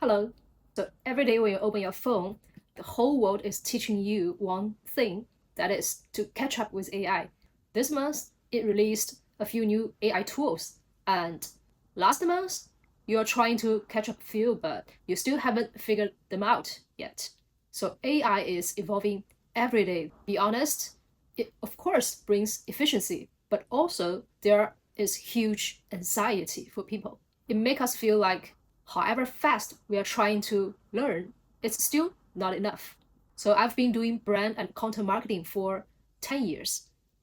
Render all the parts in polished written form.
Hello. So every day when you open your phone, the whole world is teaching you one thing, that is to catch up with AI. This month, it released a few new AI tools. And last month, you're trying to catch up a few, but you still haven't figured them out yet. So AI is evolving every day. Be honest, it of course brings efficiency, but also there is huge anxiety for people. It makes us feel like however fast we are trying to learn, it's still not enough. So I've been doing brand and content marketing for 10 years.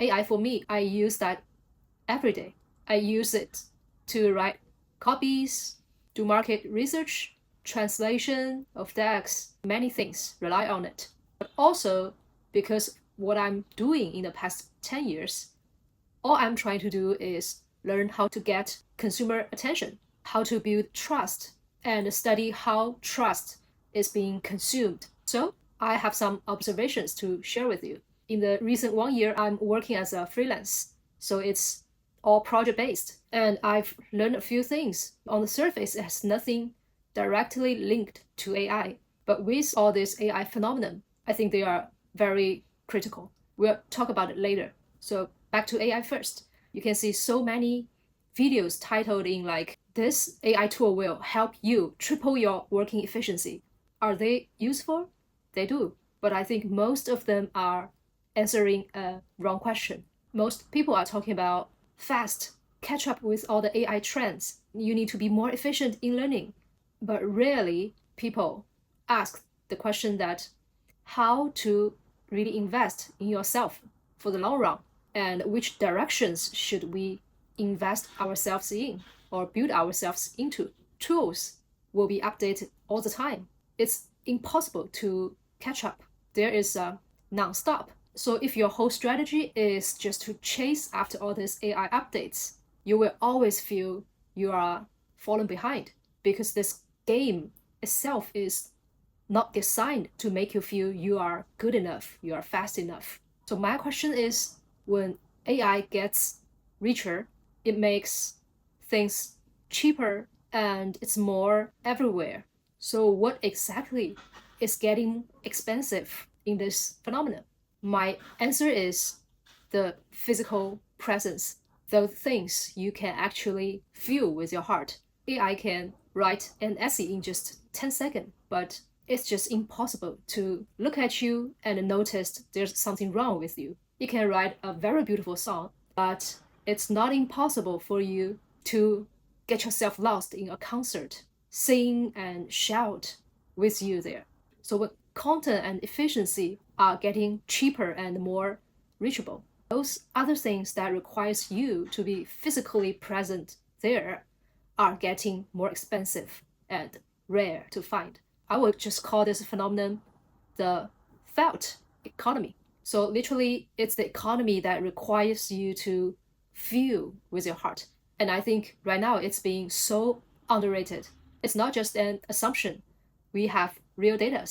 AI for me, I use that every day. I use it to write copies, do market research, translation of decks, many things rely on it. But also because what I'm doing in the past 10 years, all I'm trying to do is learn how to get consumer attention, how to build trust, and study how trust is being consumed. So I have some observations to share with you. In the recent 1 year, I'm working as a freelance, so it's all project-based. And I've learned a few things. On the surface, it has nothing directly linked to AI. But with all this AI phenomenon, I think they are very critical. We'll talk about it later. So back to AI first. You can see so many videos titled in like, this AI tool will help you triple your working efficiency. Are they useful? They do. But I think most of them are answering a wrong question. Most people are talking about fast, catch up with all the AI trends. You need to be more efficient in learning. But rarely people ask the question that how to really invest in yourself for the long run, and which directions should we invest ourselves in or build ourselves into. Tools will be updated all the time. It's impossible to catch up. There is a non-stop. So if your whole strategy is just to chase after all these AI updates, you will always feel you are falling behind, because this game itself is not designed to make you feel you are good enough, you are fast enough. So my question is, when AI gets richer, it makes things cheaper and it's more everywhere. So what exactly is getting expensive in this phenomenon? My answer is the physical presence, the things you can actually feel with your heart. AI can write an essay in just 10 seconds, but it's just impossible to look at you and notice there's something wrong with you. You can write a very beautiful song, but it's not impossible for you to get yourself lost in a concert, sing and shout with you there. So when content and efficiency are getting cheaper and more reachable, those other things that requires you to be physically present there are getting more expensive and rare to find. I would just call this phenomenon the felt economy. So literally, it's the economy that requires you to feel with your heart. And I think right now it's being so underrated. It's not just an assumption. We have real data.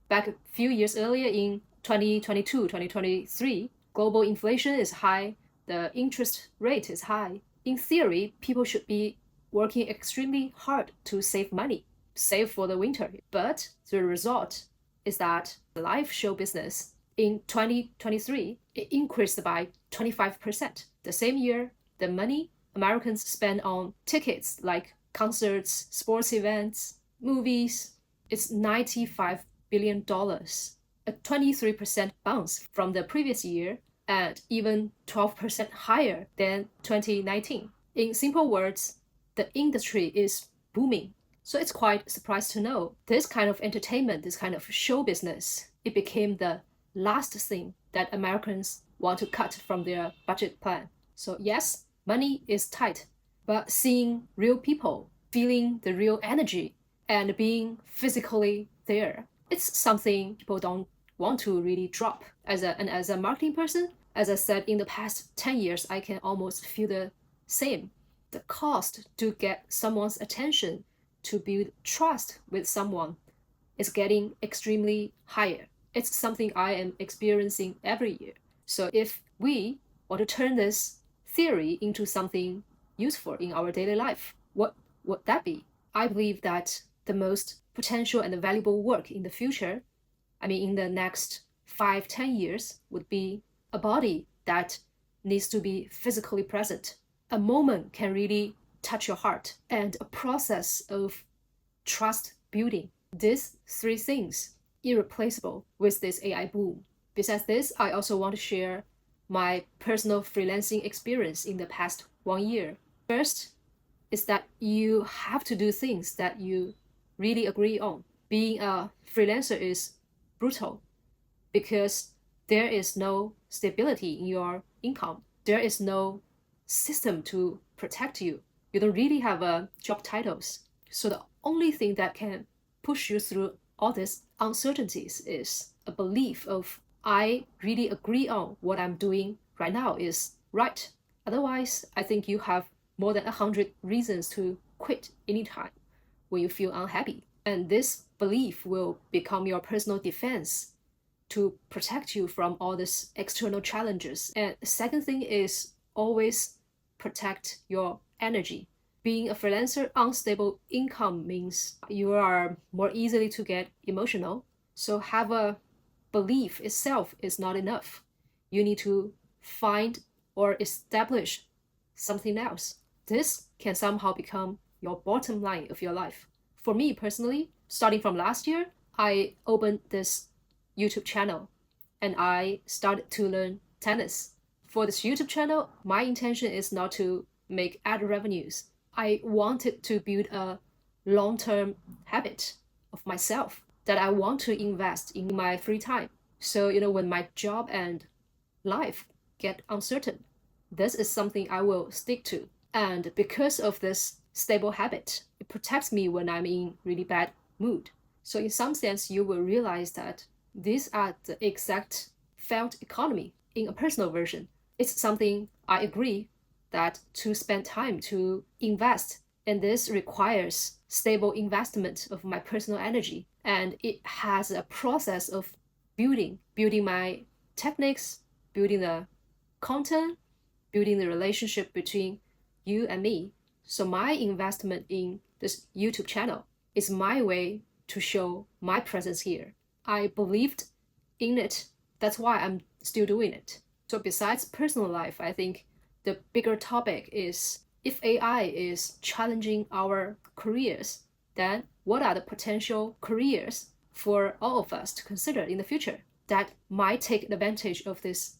Back a few years earlier in 2022, 2023, global inflation is high, the interest rate is high. In theory, people should be working extremely hard to save money, save for the winter. But the result is that the live show business in 2023, it increased by 25%. The same year, the money Americans spend on tickets like concerts, sports events, movies, it's $95 billion, a 23% bounce from the previous year and even 12% higher than 2019. In simple words, the industry is booming. So it's quite surprised to know this kind of entertainment, this kind of show business, it became the last thing that Americans want to cut from their budget plan. So yes, money is tight, but seeing real people, feeling the real energy, and being physically there, it's something people don't want to really drop. As a marketing person, as I said, in the past 10 years, I can almost feel the same. The cost to get someone's attention, to build trust with someone, is getting extremely higher. It's something I am experiencing every year. So if we want to turn this theory into something useful in our daily life, what would that be? I believe that the most potential and valuable work in the future, I mean, in the next 5-10 years, would be a body that needs to be physically present. A moment can really touch your heart, and a process of trust building. These three things, irreplaceable with this AI boom. Besides this, I also want to share my personal freelancing experience in the past 1 year. First is that you have to do things that you really agree on. Being a freelancer is brutal because there is no stability in your income. There is no system to protect you. You don't really have job titles. So the only thing that can push you through all these uncertainties is a belief of, I really agree on what I'm doing right now is right. Otherwise, I think you have more than 100 reasons to quit anytime when you feel unhappy. And this belief will become your personal defense to protect you from all these external challenges. And the second thing is always protect your energy. Being a freelancer, unstable income means you are more easily to get emotional. So have a belief itself is not enough. You need to find or establish something else. This can somehow become your bottom line of your life. For me personally, starting from last year, I opened this YouTube channel and I started to learn tennis. For this YouTube channel, my intention is not to make ad revenues. I wanted to build a long-term habit of myself that I want to invest in my free time. So, when my job and life get uncertain, this is something I will stick to. And because of this stable habit, it protects me when I'm in really bad mood. So in some sense, you will realize that these are the exact felt economy in a personal version. It's something I agree that to spend time to invest, and this requires stable investment of my personal energy. And it has a process of building my techniques, building the content, building the relationship between you and me. So my investment in this YouTube channel is my way to show my presence here. I believed in it. That's why I'm still doing it. So besides personal life, I think the bigger topic is, if AI is challenging our careers, then what are the potential careers for all of us to consider in the future that might take advantage of this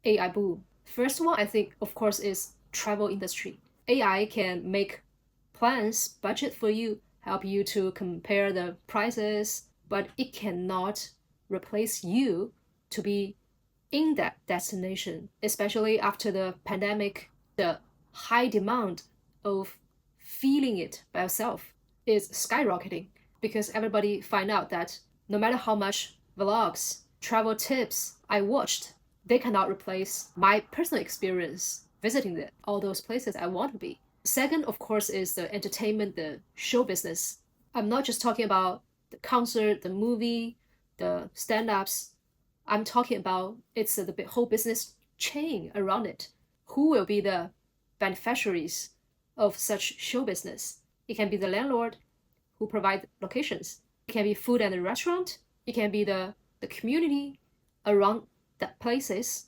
AI boom? First one, I think, of course, is travel industry. AI can make plans, budget for you, help you to compare the prices, but it cannot replace you to be in that destination, especially after the pandemic. The high demand of feeling it by yourself is skyrocketing because everybody find out that no matter how much vlogs, travel tips I watched, they cannot replace my personal experience visiting all those places I want to be. Second, of course, is the entertainment, the show business. I'm not just talking about the concert, the movie, the stand-ups. I'm talking about it's the whole business chain around it. Who will be the beneficiaries of such show business? It can be the landlord who provide locations. It can be food and the restaurant. It can be the community around that places.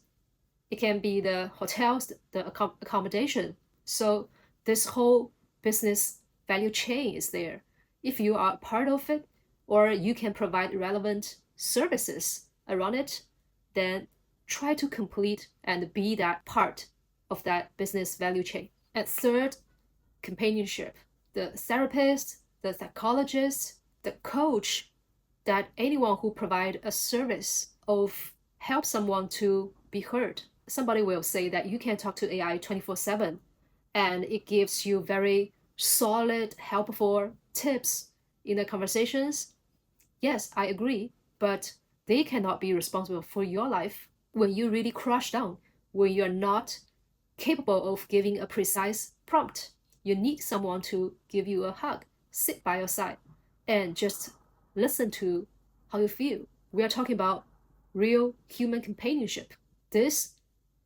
It can be the hotels, the accommodation. So this whole business value chain is there. If you are part of it, or you can provide relevant services around it, then try to complete and be that part of that business value chain. And third, companionship. The therapist, the psychologist, the coach, that anyone who provide a service of help someone to be heard. Somebody will say that you can talk to AI 24/7 and it gives you very solid, helpful tips in the conversations. Yes, I agree, but they cannot be responsible for your life when you really crash down, when you're not capable of giving a precise prompt. You need someone to give you a hug, sit by your side, and just listen to how you feel. We are talking about real human companionship. These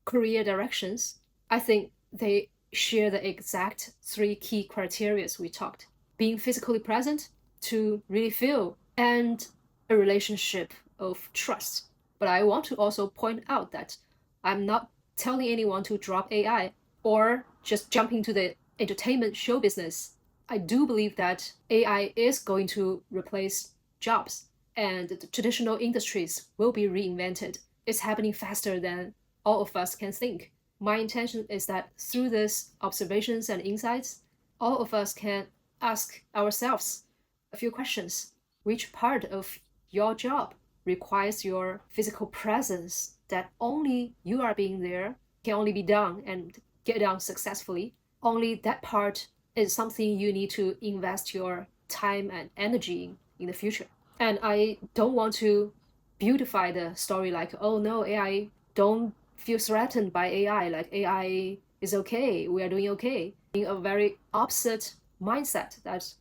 career directions, I think they share the exact three key criteria we talked. Being physically present, to really feel and a relationship of trust. But I want to also point out that I'm not telling anyone to drop AI or just jump into the entertainment show business. I do believe that AI is going to replace jobs and the traditional industries will be reinvented. It's happening faster than all of us can think. My intention is that through these observations and insights, all of us can ask ourselves a few questions. Which part of your job requires your physical presence that only you are being there, can only be done and get done successfully? Only that part is something you need to invest your time and energy in the future. And I don't want to beautify the story like, oh no, AI, don't feel threatened by AI, like AI is okay, we are doing okay. In a very opposite mindset that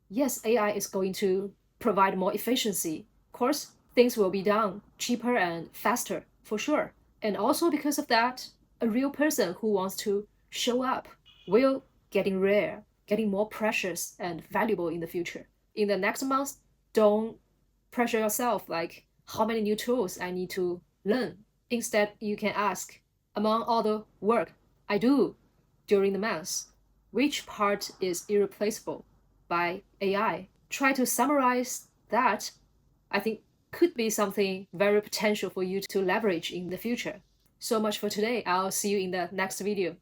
yes, AI is going to provide more efficiency. Of course, things will be done cheaper and faster for sure. And also because of that, a real person who wants to show up will getting rare, getting more precious and valuable in the future. In the next month, don't pressure yourself like how many new tools I need to learn. Instead, you can ask, among all the work I do during the month, which part is irreplaceable by AI? Try to summarize that. I think could be something very potential for you to leverage in the future. So much for today. I'll see you in the next video.